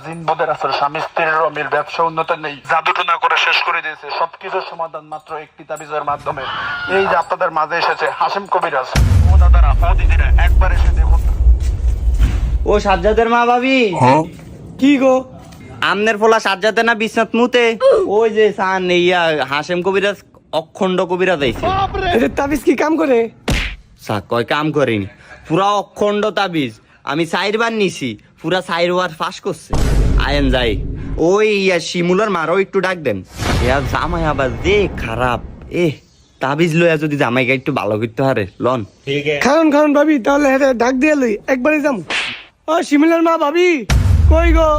জিনবদের আসলে স্বামী স্ত্রীর অমিল, ব্যবসা উন্নত নেই, জাদুটনা করে শেষ করে দিয়েছে। সবকিছুর সমাধান মাত্র একটি তাবিজের মাধ্যমে। এই যে আপনাদের মাঝে এসেছে হাসিম কবিরাজ। ও দাদারা, ও দিদিরা, একবার এসে দেখুন। ও সাজ্জাদের মা ভাবি, কি গো? আমনের ফোলা সাজ্জাতে না বিশ্বনাথ মুতে? ওই যে সান ইয়া হাসেম কবিরাজ, অখণ্ড কবিরাজ আইছে। এদের তাবিজ কি কাম করে? কয় কাম করেনি, পুরা অখণ্ড তাবিজ। আমি 4 বার নিছি, পুরা 4 বার ফাঁস করছে। আয়েন যাই, ওই ইয়া শিমুলার মারও একটু ডাক দেন। ইয়া জামাই আবার যে খারাপ, তাবিজ লইয়া যদি জামাইকে একটু ভালো করতে পারে লন। খান ভাবি, তাহলে হেরে ডাক দিয়ে লই, একবারই যাম। ও শিমুলার মা ভাবি, কই গো?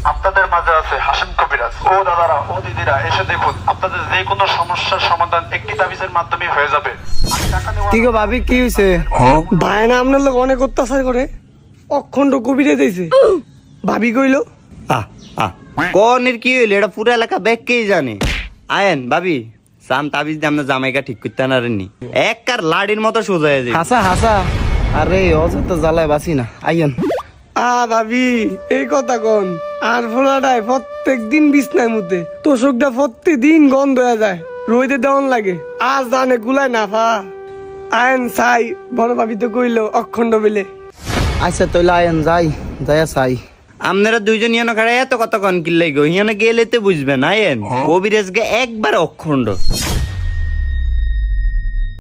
আপনাদের মাঝে আছে হাসিম কবিরাজ। ও দাদারা, ও দিদিরা, এসে দেখুন। আপনাদের যে কোনো সমস্যার সমাধান একটি তাবিজের মাধ্যমে হয়ে যাবে। আমি টাকা নেওয়া- কি গো ভাবি, কি হয়েছে? ভাই না আপনার লোক অনেক অত্যাচার করে, অখণ্ড কবিরে দিয়েছে। ভাবি কইলো কনের কি হইলো, এটা পুরো এলাকা ব্যাগকেই জানে। আয়েন ভাবি, সান তাবিজ দিয়ে আমরা জামাইকা ঠিক করতে পারেননি, এক কার লাড়ির মতো সোজা হয়ে যায়। হাসা আরে অযথা জ্বালায় বাসি না, আইয়েন। ভাবি এই কথা কোন? আর ফোলাটায় প্রত্যেক দিন বিছনায় মধ্যে তোষকটা প্রত্যেক দিন গন্ধ হয়ে যায়, রোদে দেওয়ান লাগে। আর জানে গুলায় না ফা আইন চাই। বড় ভাবি তো কইলো অখণ্ড বিলে। আচ্ছা তৈলা আইয়েন, যাইয়া চাই। আপনারা দুইজন ইয়ানো খাড়া এত কথা কন কিল্লাই গো, ইয়ানো গেলে তো বুঝবেন। আয়েন কবিরাজকে একবার অখণ্ড